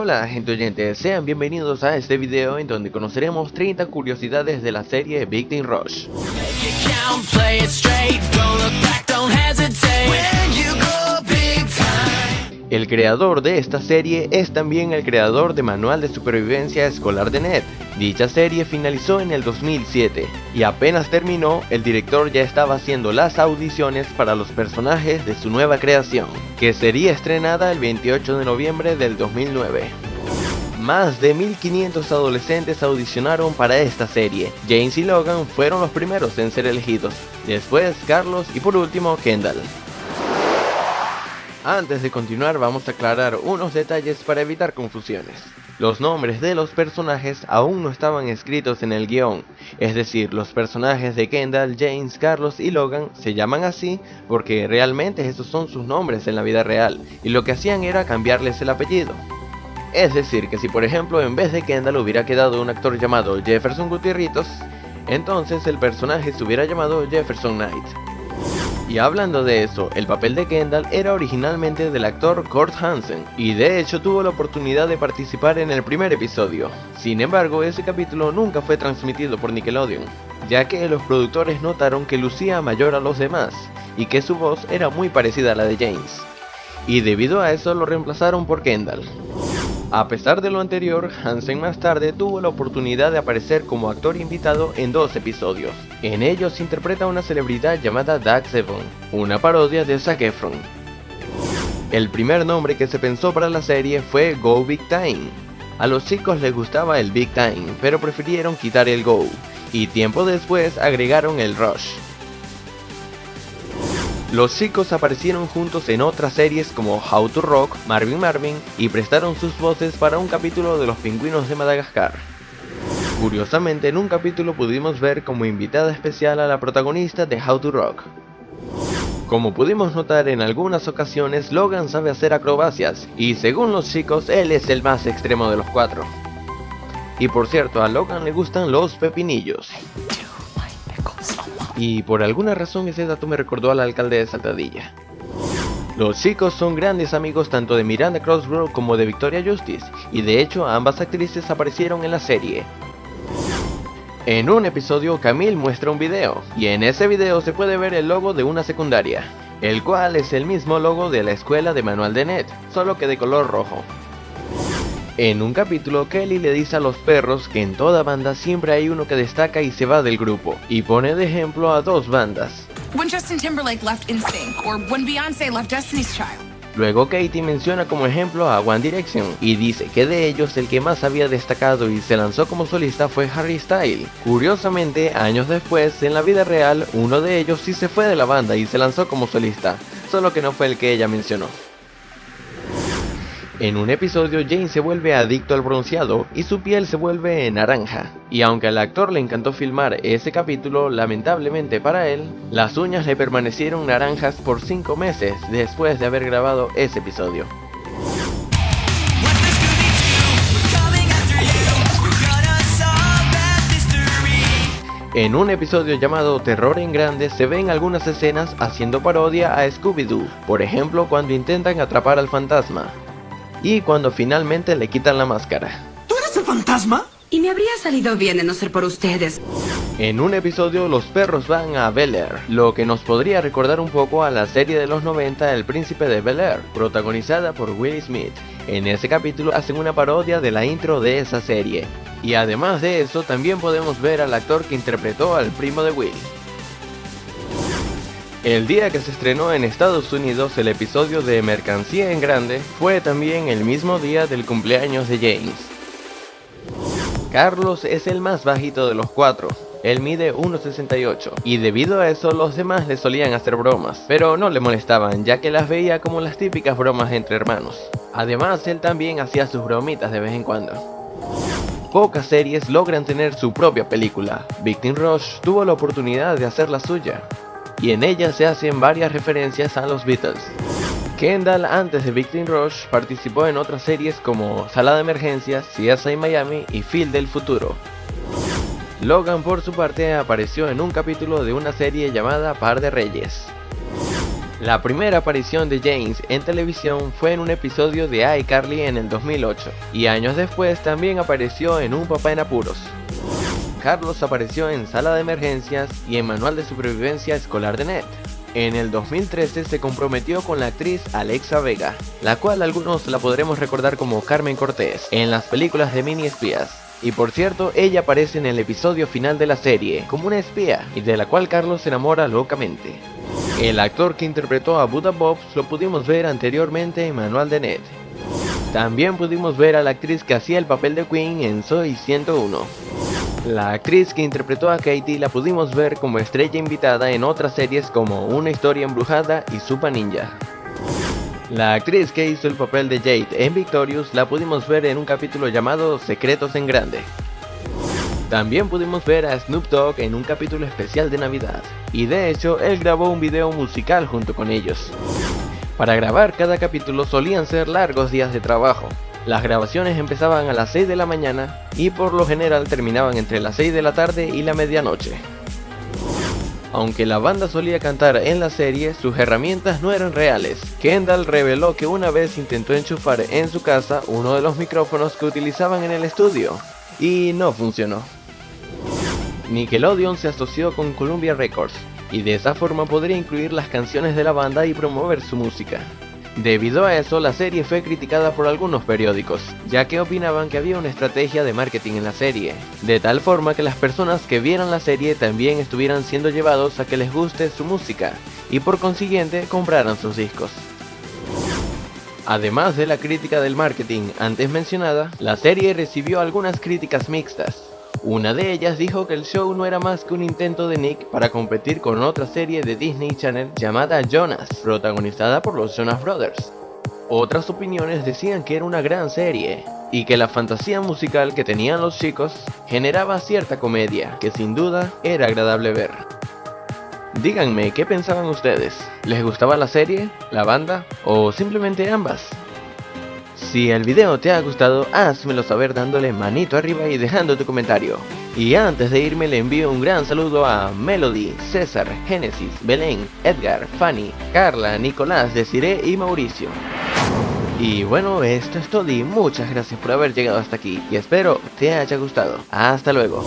Hola gente oyente, sean bienvenidos a este video en donde conoceremos 30 curiosidades de la serie Big Rush. El creador de esta serie es también el creador de Manual de Supervivencia Escolar de Ned. Dicha serie finalizó en el 2007 y apenas terminó, el director ya estaba haciendo las audiciones para los personajes de su nueva creación, que sería estrenada el 28 de noviembre del 2009. Más de 1500 adolescentes audicionaron para esta serie. James y Logan fueron los primeros en ser elegidos, después Carlos y por último Kendall. Antes de continuar vamos a aclarar unos detalles para evitar confusiones. Los nombres de los personajes aún no estaban escritos en el guión, es decir, los personajes de Kendall, James, Carlos y Logan se llaman así porque realmente esos son sus nombres en la vida real, y lo que hacían era cambiarles el apellido. Es decir, que si por ejemplo en vez de Kendall hubiera quedado un actor llamado Jefferson Gutierritos, entonces el personaje se hubiera llamado Jefferson Knight. Y hablando de eso, el papel de Kendall era originalmente del actor Kurt Hansen, y de hecho tuvo la oportunidad de participar en el primer episodio. Sin embargo, ese capítulo nunca fue transmitido por Nickelodeon, ya que los productores notaron que lucía mayor a los demás, y que su voz era muy parecida a la de James. Y debido a eso lo reemplazaron por Kendall. A pesar de lo anterior, Hansen más tarde tuvo la oportunidad de aparecer como actor invitado en 2 episodios. En ellos interpreta a una celebridad llamada Doug Sevon, una parodia de Zac Efron. El primer nombre que se pensó para la serie fue Go Big Time. A los chicos les gustaba el Big Time, pero prefirieron quitar el Go, y tiempo después agregaron el Rush. Los chicos aparecieron juntos en otras series como How to Rock, Marvin Marvin y prestaron sus voces para un capítulo de Los Pingüinos de Madagascar. Curiosamente, en un capítulo pudimos ver como invitada especial a la protagonista de How to Rock. Como pudimos notar en algunas ocasiones, Logan sabe hacer acrobacias y según los chicos, él es el más extremo de los 4. Y por cierto, a Logan le gustan los pepinillos. Y por alguna razón ese dato me recordó al alcalde de Saltadilla. Los chicos son grandes amigos tanto de Miranda Cosgrove como de Victoria Justice, y de hecho ambas actrices aparecieron en la serie. En un episodio Camille muestra un video, y en ese video se puede ver el logo de una secundaria, el cual es el mismo logo de la escuela de Manual de Ned, solo que de color rojo. En un capítulo, Kelly le dice a los perros que en toda banda siempre hay uno que destaca y se va del grupo, y pone de ejemplo a 2 bandas. When Justin Timberlake left NSYNC, or when Beyoncé left Destiny's Child. Luego Katie menciona como ejemplo a One Direction, y dice que de ellos el que más había destacado y se lanzó como solista fue Harry Styles. Curiosamente, años después, en la vida real, uno de ellos sí se fue de la banda y se lanzó como solista, solo que no fue el que ella mencionó. En un episodio, Jane se vuelve adicto al bronceado y su piel se vuelve naranja. Y aunque al actor le encantó filmar ese capítulo, lamentablemente para él, las uñas le permanecieron naranjas por 5 meses después de haber grabado ese episodio. En un episodio llamado Terror en Grande se ven algunas escenas haciendo parodia a Scooby-Doo, por ejemplo cuando intentan atrapar al fantasma. Y cuando finalmente le quitan la máscara. ¿Tú eres el fantasma? Y me habría salido bien de no ser por ustedes. En un episodio los perros van a Bel Air, lo que nos podría recordar un poco a la serie de los 90 El Príncipe de Bel Air, protagonizada por Will Smith. En ese capítulo hacen una parodia de la intro de esa serie. Y además de eso también podemos ver al actor que interpretó al primo de Will. El día que se estrenó en Estados Unidos el episodio de Mercancía en Grande fue también el mismo día del cumpleaños de James. Carlos es el más bajito de los 4, él mide 1,68 y debido a eso los demás le solían hacer bromas, pero no le molestaban ya que las veía como las típicas bromas entre hermanos. Además él también hacía sus bromitas de vez en cuando. Pocas series logran tener su propia película. Big Rush tuvo la oportunidad de hacer la suya, y en ella se hacen varias referencias a los Beatles. Kendall antes de Big Rush participó en otras series como Sala de Emergencias, CSI Miami y Phil del Futuro. Logan por su parte apareció en un capítulo de una serie llamada Par de Reyes. La primera aparición de James en televisión fue en un episodio de iCarly en el 2008, y años después también apareció en Un papá en apuros. Carlos apareció en Sala de Emergencias y en Manual de Supervivencia Escolar de Ned. En el 2013 se comprometió con la actriz Alexa Vega, la cual algunos la podremos recordar como Carmen Cortés en las películas de Mini Espías. Y por cierto, ella aparece en el episodio final de la serie como una espía, y de la cual Carlos se enamora locamente. El actor que interpretó a Buddha Bobs lo pudimos ver anteriormente en Manual de Ned. También pudimos ver a la actriz que hacía el papel de Queen en Soy 101. La actriz que interpretó a Katie la pudimos ver como estrella invitada en otras series como Una historia embrujada y Super Ninja. La actriz que hizo el papel de Jade en Victorious la pudimos ver en un capítulo llamado Secretos en Grande. También pudimos ver a Snoop Dogg en un capítulo especial de Navidad, y de hecho él grabó un video musical junto con ellos. Para grabar cada capítulo solían ser largos días de trabajo. Las grabaciones empezaban a las 6 de la mañana y por lo general terminaban entre las 6 de la tarde y la medianoche. Aunque la banda solía cantar en la serie, sus herramientas no eran reales. Kendall reveló que una vez intentó enchufar en su casa uno de los micrófonos que utilizaban en el estudio, y no funcionó. Nickelodeon se asoció con Columbia Records, y de esa forma podría incluir las canciones de la banda y promover su música. Debido a eso, la serie fue criticada por algunos periódicos, ya que opinaban que había una estrategia de marketing en la serie, de tal forma que las personas que vieran la serie también estuvieran siendo llevados a que les guste su música, y por consiguiente compraran sus discos. Además de la crítica del marketing antes mencionada, la serie recibió algunas críticas mixtas. Una de ellas dijo que el show no era más que un intento de Nick para competir con otra serie de Disney Channel llamada Jonas, protagonizada por los Jonas Brothers. Otras opiniones decían que era una gran serie, y que la fantasía musical que tenían los chicos generaba cierta comedia, que sin duda era agradable ver. Díganme, ¿qué pensaban ustedes? ¿Les gustaba la serie, la banda, o simplemente ambas? Si el video te ha gustado, házmelo saber dándole manito arriba y dejando tu comentario. Y antes de irme le envío un gran saludo a Melody, César, Génesis, Belén, Edgar, Fanny, Carla, Nicolás, Desiree y Mauricio. Y bueno, esto es todo y muchas gracias por haber llegado hasta aquí y espero te haya gustado. Hasta luego.